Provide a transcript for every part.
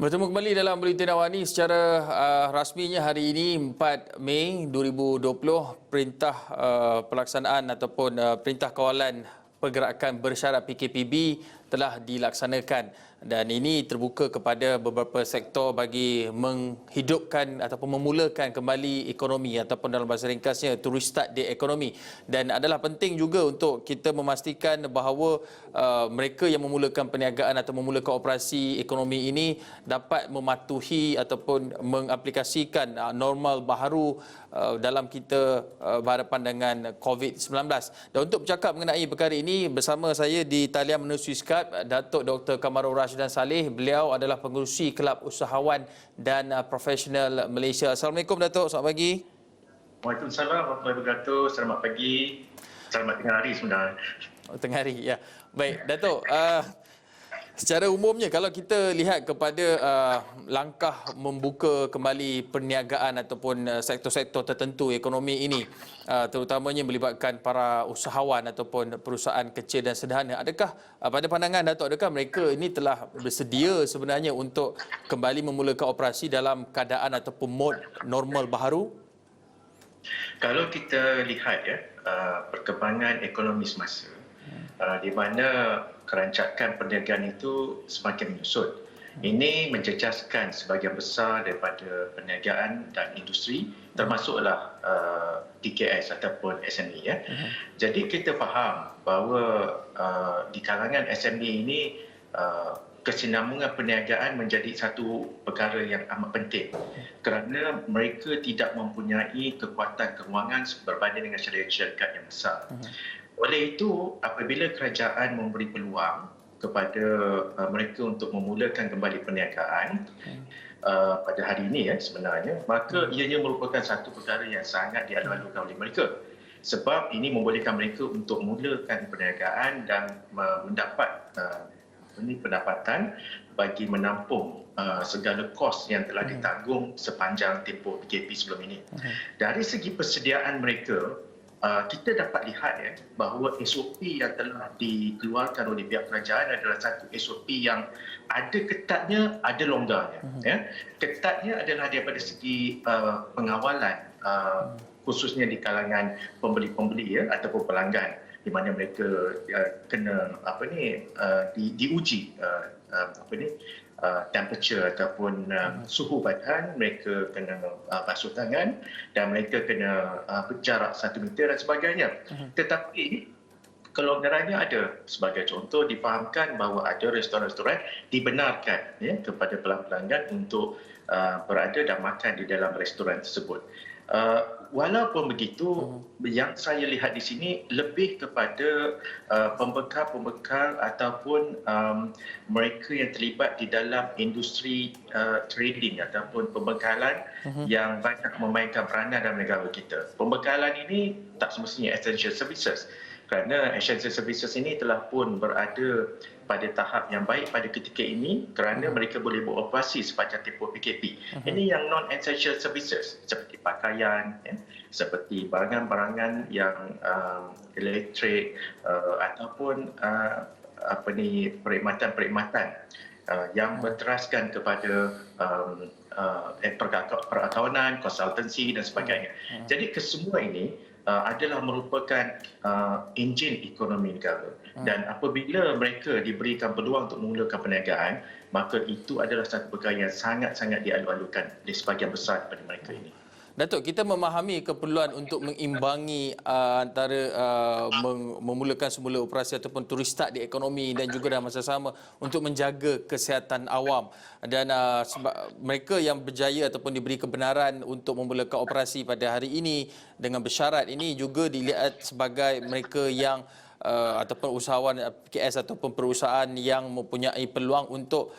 Bertemu kembali dalam Buletin Awani secara rasminya hari ini 4 Mei 2020 perintah pelaksanaan ataupun perintah kawalan pergerakan bersyarat PKPB telah dilaksanakan dan ini terbuka kepada beberapa sektor bagi menghidupkan ataupun memulakan kembali ekonomi ataupun dalam bahasa ringkasnya to restart the economy, dan adalah penting juga untuk kita memastikan bahawa mereka yang memulakan perniagaan atau memulakan operasi ekonomi ini dapat mematuhi ataupun mengaplikasikan normal baharu dalam kita berhadapan dengan COVID-19. Dan untuk bercakap mengenai perkara ini, bersama saya di talian menerusi Skype Datuk Dr. Kamarul Rashidan Saleh. Beliau adalah pengerusi Kelab Usahawan dan Profesional Malaysia. Assalamualaikum Datuk, selamat pagi. Waalaikumsalam warahmatullahi wabarakatuh. Selamat pagi. Selamat tengah hari sebenarnya. Tengah hari, ya. Baik, Datuk. Secara umumnya kalau kita lihat kepada langkah membuka kembali perniagaan ataupun sektor-sektor tertentu ekonomi ini, terutamanya melibatkan para usahawan ataupun perusahaan kecil dan sederhana, adakah pada pandangan Datuk, adakah mereka ini telah bersedia sebenarnya untuk kembali memulakan operasi dalam keadaan ataupun mod normal baharu? Kalau kita lihat perkembangan ekonomi semasa, di mana kerancakan perniagaan itu semakin menyusut. Ini menjejaskan sebahagian besar daripada perniagaan dan industri, termasuklah TKS ataupun SME. Jadi kita faham bahawa di kalangan SME ini kesinambungan perniagaan menjadi satu perkara yang amat penting kerana mereka tidak mempunyai kekuatan kewangan berbanding dengan syarikat yang besar. Oleh itu, apabila kerajaan memberi peluang kepada mereka untuk memulakan kembali perniagaan pada hari ini sebenarnya, maka ianya merupakan satu perkara yang sangat dialu-alukan oleh mereka. Sebab ini membolehkan mereka untuk mulakan perniagaan dan mendapat pendapatan bagi menampung segala kos yang telah ditanggung sepanjang tempoh PKP sebelum ini. Dari segi persediaan mereka, kita dapat lihat bahawa SOP yang telah dikeluarkan oleh pihak kerajaan adalah satu SOP yang ada ketatnya, ada longgarnya. Ketatnya adalah daripada segi pengawalan, khususnya di kalangan pembeli-pembeli ataupun pelanggan, di mana mereka kena diuji temperature ataupun suhu badan, mereka kena basuh tangan dan mereka kena berjarak 1 meter dan sebagainya. Tetapi kelonggarannya ada. Sebagai contoh, difahamkan bahawa ada restoran-restoran dibenarkan kepada pelanggan untuk berada dan makan di dalam restoran tersebut. Walaupun begitu, yang saya lihat di sini lebih kepada pembekal-pembekal ataupun mereka yang terlibat di dalam industri trading ataupun pembekalan yang banyak memainkan peranan dalam negara kita. Pembekalan ini tak semestinya essential services, kerana essential services ini telah pun berada pada tahap yang baik pada ketika ini kerana mereka boleh beroperasi sepanjang tempoh PKP. Ini yang non-essential services seperti pakaian, seperti barangan-barangan yang elektrik ataupun perkhidmatan-perkhidmatan yang berteraskan kepada perakawanan, konsultansi dan sebagainya. Jadi kesemua ini adalah merupakan enjin ekonomi negara, dan apabila mereka diberikan peluang untuk memulakan perniagaan, maka itu adalah satu perkara yang sangat-sangat dialu-alukan oleh sebahagian besar daripada mereka ini. Datuk, kita memahami keperluan untuk mengimbangi antara memulakan semula operasi ataupun to restart di ekonomi dan juga dalam masa sama untuk menjaga kesihatan awam, dan mereka yang berjaya ataupun diberi kebenaran untuk memulakan operasi pada hari ini dengan bersyarat ini juga dilihat sebagai mereka yang ataupun usahawan PKS ataupun perusahaan yang mempunyai peluang untuk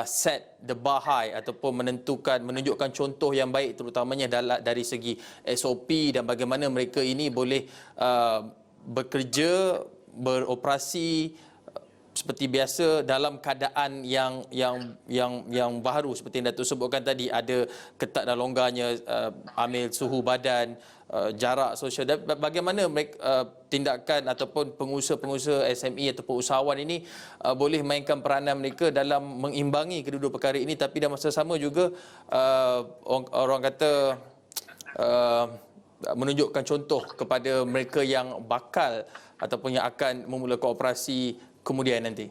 set the bar high ataupun menunjukkan contoh yang baik, terutamanya dari segi SOP dan bagaimana mereka ini boleh bekerja, beroperasi seperti biasa dalam keadaan yang baru seperti yang Datuk sebutkan tadi, ada ketat dan longgarnya ambil suhu badan, jarak sosial. Dan bagaimana mereka tindakan ataupun pengusaha-pengusaha SME ataupun usahawan ini boleh mainkan peranan mereka dalam mengimbangi kedua-dua perkara ini, tapi dalam masa sama juga orang kata menunjukkan contoh kepada mereka yang bakal ataupun yang akan memulakan operasi kemudian nanti.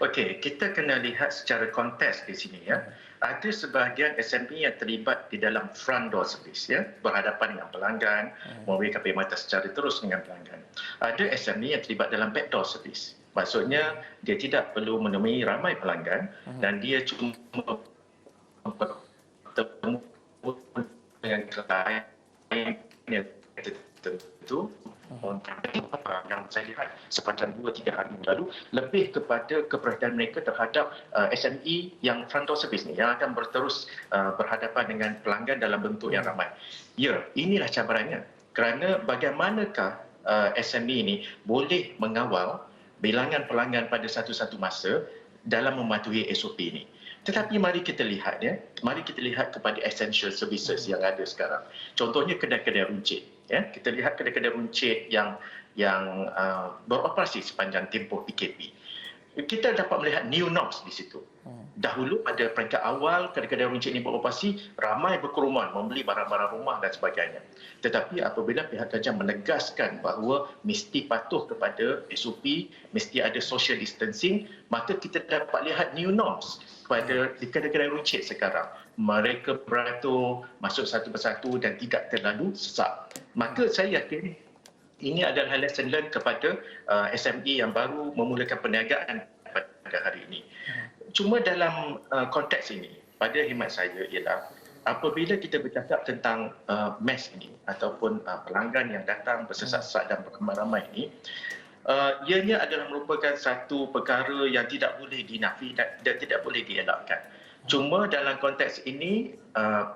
Okey, kita kena lihat secara konteks di sini ya. Ada sebahagian SME yang terlibat di dalam front door service ya, berhadapan dengan pelanggan, memberi mata secara terus dengan pelanggan. Ada SME yang terlibat dalam back door service. Maksudnya dia tidak perlu menemui ramai pelanggan dan dia cuma bertemu dengan klien yang tertentu. Yang saya lihat sepanjang 2-3 hari lalu lebih kepada keberadaan mereka terhadap SME yang front door service ni yang akan berterus berhadapan dengan pelanggan dalam bentuk yang ramai. Ya, inilah cabarannya. Kerana bagaimanakah SME ini boleh mengawal bilangan pelanggan pada satu-satu masa dalam mematuhi SOP ini. Tetapi mari kita lihat ya, mari kita lihat kepada essential services yang ada sekarang. Contohnya kedai-kedai runcit. Ya, kita lihat kedai-kedai runcit yang beroperasi sepanjang tempoh PKP. Kita dapat melihat new norms di situ. Dahulu pada peringkat awal kedai-kedai runcit ini beroperasi, ramai berkerumun membeli barang-barang rumah dan sebagainya. Tetapi apabila pihak kerajaan menegaskan bahawa mesti patuh kepada SOP, mesti ada social distancing, maka kita dapat lihat new norms pada di kedai-kedai runcit sekarang. Mereka beratur, masuk satu persatu dan tidak terlalu sesak. Maka saya yakin ini adalah lesson learned kepada SME yang baru memulakan perniagaan pada hari ini. Cuma dalam konteks ini, pada khidmat saya ialah apabila kita bercakap tentang mass ini ataupun pelanggan yang datang bersesak-sesak dan beramai-ramai ini, ianya adalah merupakan satu perkara yang tidak boleh dinafi dan tidak boleh dielakkan. Cuma dalam konteks ini,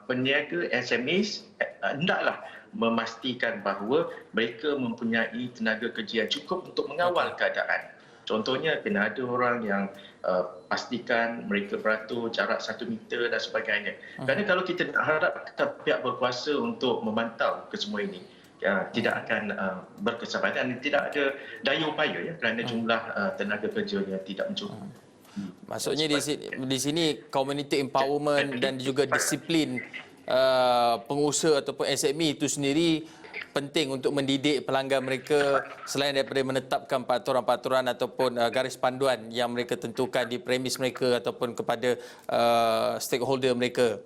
peniaga SMEs hendaklah memastikan bahawa mereka mempunyai tenaga kerja yang cukup untuk mengawal keadaan. Contohnya, kena ada orang yang pastikan mereka beratur jarak 1 meter dan sebagainya. Kerana kalau kita nak harap pihak berkuasa untuk memantau kesemua ini, tidak akan berkesabaran, tidak ada daya upaya ya, kerana jumlah tenaga kerjanya tidak mencukupi. Maksudnya di sini community empowerment dan juga disiplin pengusaha ataupun SME itu sendiri penting untuk mendidik pelanggan mereka selain daripada menetapkan peraturan-peraturan ataupun garis panduan yang mereka tentukan di premis mereka ataupun kepada stakeholder mereka.